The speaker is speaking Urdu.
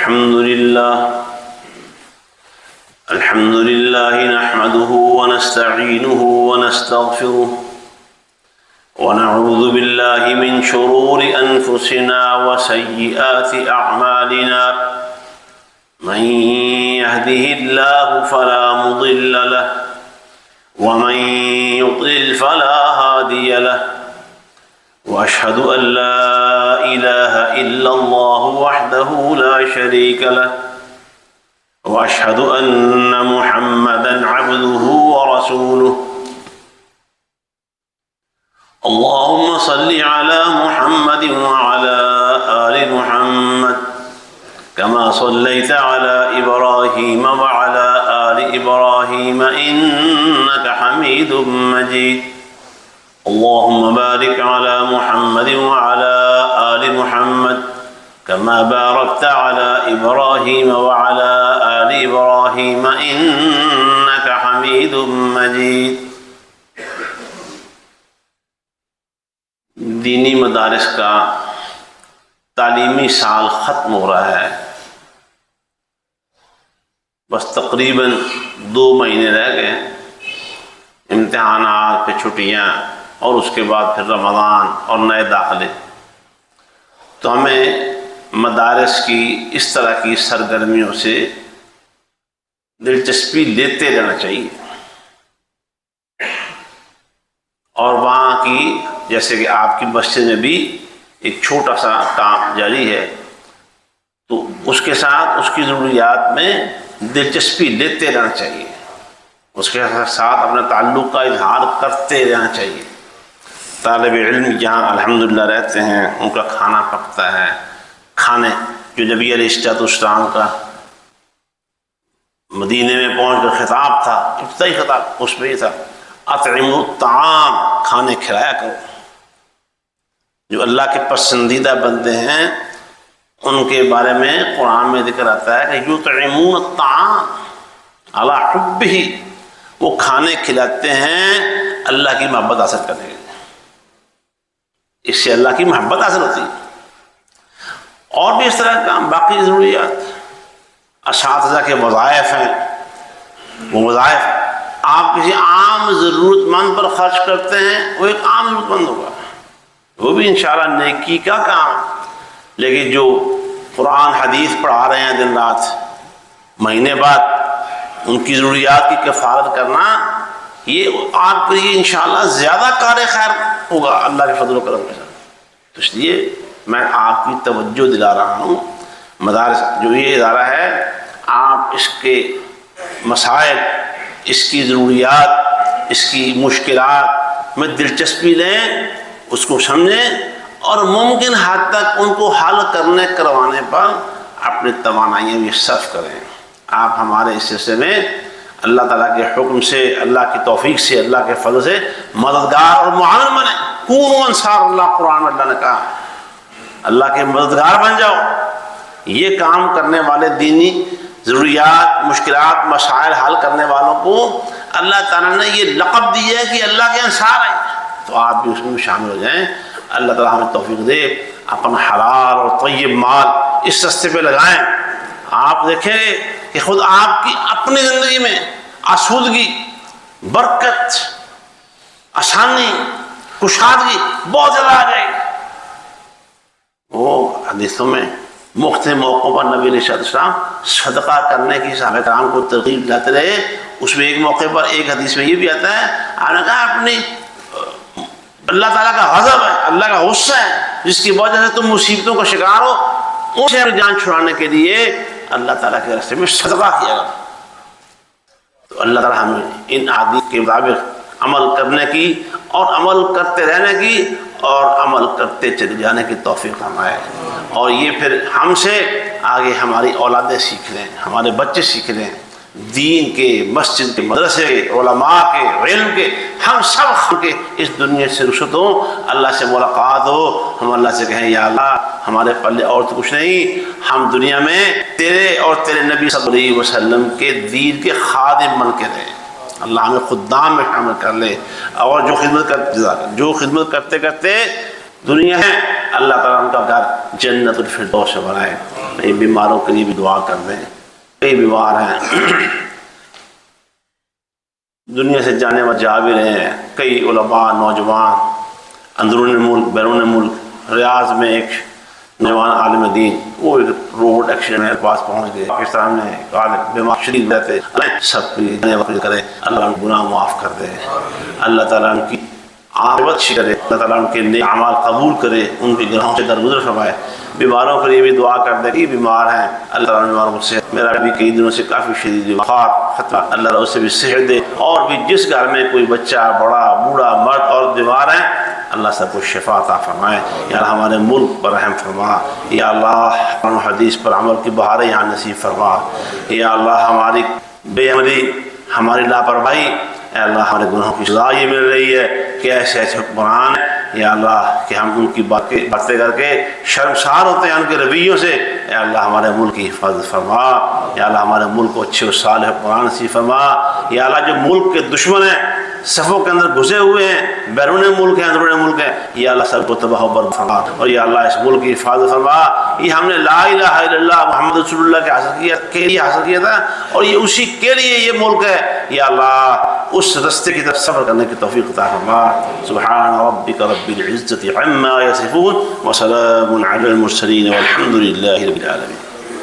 الحمد لله نحمده ونستعينه ونستغفره ونعوذ بالله من شرور أنفسنا وسيئات أعمالنا من يهده الله فلا مضل له ومن يضلل فلا هادي له وأشهد أن لا إله إلا الله وحده لا شريك له وأشهد أن محمدا عبده ورسوله اللهم صل على محمد وعلى آل محمد كما صليت على إبراهيم وعلى آل إبراهيم إنك حميد مجيد اللهم بارك على محمد وعلى آل محمد كما باركت على إبراهيم وعلى آل إبراهيم إنك حميد مجيد۔ دینی مدارس کا تعلیمی سال ختم ہو رہا ہے، بس تقریباً 2 مہینے رہ گئے، امتحانات پہ چھٹیاں اور اس کے بعد پھر رمضان اور نئے داخلے۔ تو ہمیں مدارس کی اس طرح کی سرگرمیوں سے دلچسپی لیتے رہنا چاہیے، اور وہاں کی جیسے کہ آپ کی مسجد میں بھی ایک چھوٹا سا کام جاری ہے، تو اس کے ساتھ اس کی ضروریات میں دلچسپی لیتے رہنا چاہیے، اس کے ساتھ اپنے تعلق کا اظہار کرتے رہنا چاہیے۔ طالب علم جہاں الحمدللہ رہتے ہیں ان کا کھانا پکتا ہے، کھانے جو نبی علیہ السلام کا مدینے میں پہنچ کر خطاب تھا، ابتدائی خطاب اس میں یہ تھا اطعموا الطعام، کھانے کھلایا کرو۔ جو اللہ کے پسندیدہ بندے ہیں ان کے بارے میں قرآن میں ذکر آتا ہے کہ یطعمون الطعام علی حبہ، وہ کھانے کھلاتے ہیں اللہ کی محبت حاصل کرنے کے لیے، اس سے اللہ کی محبت حاصل ہوتی ہے۔ اور بھی اس طرح کا باقی ضروریات، اساتذہ کے وظائف ہیں، وہ وظائف آپ کسی عام ضرورت مند پر خرچ کرتے ہیں، وہ ایک عام ضرورت مند ہوگا، وہ بھی انشاءاللہ نیکی کا کام، لیکن جو قرآن حدیث پڑھا رہے ہیں دن رات، مہینے بعد ان کی ضروریات کی کفالت کرنا، یہ آپ کے لیے انشاءاللہ زیادہ کار خیر ہوگا اللہ کے فضل و کرم کے ساتھ۔ تو اس لیے میں آپ کی توجہ دلا رہا ہوں، مدارس جو یہ ادارہ ہے، آپ اس کے مسائل، اس کی ضروریات، اس کی مشکلات میں دلچسپی لیں، اس کو سمجھیں، اور ممکن حد تک ان کو حل کروانے پر اپنی توانائیاں بھی صرف کریں۔ آپ ہمارے اس سلسلے میں اللہ تعالیٰ کے حکم سے، اللہ کی توفیق سے، اللہ کے فضل سے مددگار اور معاون بنیں۔ کونوا انصار اللہ، قرآن میں اللہ نے کہا، اللہ کے مددگار بن جاؤ۔ یہ کام کرنے والے دینی ضروریات، مشکلات، مسائل حل کرنے والوں کو اللہ تعالیٰ نے یہ لقب دی ہے کہ اللہ کے انصار ہیں، تو آپ بھی اس میں شامل ہو جائیں۔ اللہ تعالیٰ ہمیں توفیق دے، اپنا حلال اور طیب مال اس راستے پہ لگائیں۔ آپ دیکھیں کہ خود آپ کی اپنی زندگی میں آسودگی، برکت، آسانی، کشادگی بہت زیادہ آ جائے گی۔ وہ حدیثوں میں مختلف موقعوں پر نبی علیہ السلام صدقہ کرنے کی صحابہ کرام کو ترغیب لاتے رہے۔ اس میں ایک موقع پر ایک حدیث میں یہ بھی آتا ہے، آپ نے کہا اپنی اللہ تعالیٰ کا غضب ہے، اللہ کا غصہ ہے، جس کی وجہ سے تم مصیبتوں کا شکار ہو، ان سے جان چھڑانے کے لیے اللہ تعالیٰ کے راستے میں صدقہ کیا گیا۔ تو اللہ تعالیٰ ہمیں ان احادیث کے مطابق عمل کرنے کی اور عمل کرتے رہنے کی اور عمل کرتے چلے جانے کی توفیق فرمائے، اور یہ پھر ہم سے آگے ہماری اولادیں سیکھ لیں، ہمارے بچے سیکھ لیں، دین کے، مسجد کے، مدرسے کے، علماء کے، علم کے، ہم سب کے اس دنیا سے رخصت ہوں، اللہ سے ملاقات ہو، ہم اللہ سے کہیں یا اللہ ہمارے پلے اور تو کچھ نہیں، ہم دنیا میں تیرے اور تیرے نبی صلی اللہ علیہ وسلم کے دین کے خادم بن کے رہیں۔ اللہ ہمیں خدام میں شامل کر لے، اور جو خدمت کرتے کرتے دنیا ہے، اللہ تعالیٰ ان کا گھر جنت الفردوس سے بنائے۔ یہ بیماروں کے لیے بھی دعا کر دیں. کئی بیمار ہیں دنیا سے جانے و جا بھی رہے ہیں. کئی علماء نوجوان اندرون ملک بیرون ملک. ریاض میں ایک نوجوان عالم دین وہ روڈ ایکسیڈنٹ میں پاس پہنچ گئے. پاکستان میں بیمار شدید رہتے. سب کی کرے اللہ ان گناہ معاف کر دے. اللہ تعالیٰ ان کی عاقبت کرے. اللہ تعالیٰ ان کے نیک اعمال قبول کرے. ان کے گناہوں سے درگزر فرمائے. بیماروں کے لیے بھی دعا کر دے. یہ بیمار ہیں اللہ تعالیٰ بیماروں کو صحت. میرا بھی کئی دنوں سے کافی شدید بخار ختم. اللہ تعالیٰ اسے بھی صحت دے. اور بھی جس گھر میں کوئی بچہ بڑا بوڑھا مرد اور بیمار ہیں اللہ سب کو شفا عطا فرمائے. یا اللہ ہمارے ملک پر رحم فرما. یا اللہ قرآن و حدیث پر عمل کی بہاریں یہاں نصیب فرما. یا اللہ ہماری بے عملی ہماری لاپرواہی اے اللہ ہمارے گناہوں کی سزا یہ مل رہی ہے کہ ایسے ایسے حکمران ہیں یا اللہ کہ ہم ان کی باتیں کر کے شرمسار ہوتے ہیں ان کے رویوں سے. اے اللہ ہمارے ملک کی حفاظت فرما. یا اللہ ہمارے ملک کو اچھے و صالح حکمران نصیب فرما. یا اللہ جو ملک کے دشمن ہیں صفوں کے اندر گھسے ہوئے ہیں بیرون ملک ہیں اندرون ملک ہیں یا اللہ سب کو تباہ و برباد فرما. اور یا اللہ اس ملک کی حفاظت فرما. یہ ہم نے لا الہ الا اللہ محمد رسول اللہ کے لیے حاصل کیا تھا اور یہ اسی کے لیے یہ ملک ہے. یا اللہ اس رستے کی طرف سفر کرنے کی توفیق عطا فرما. سبحان ربک رب العزة عما یصفون وسلام علی المرسلین والحمد للہ رب العالمین.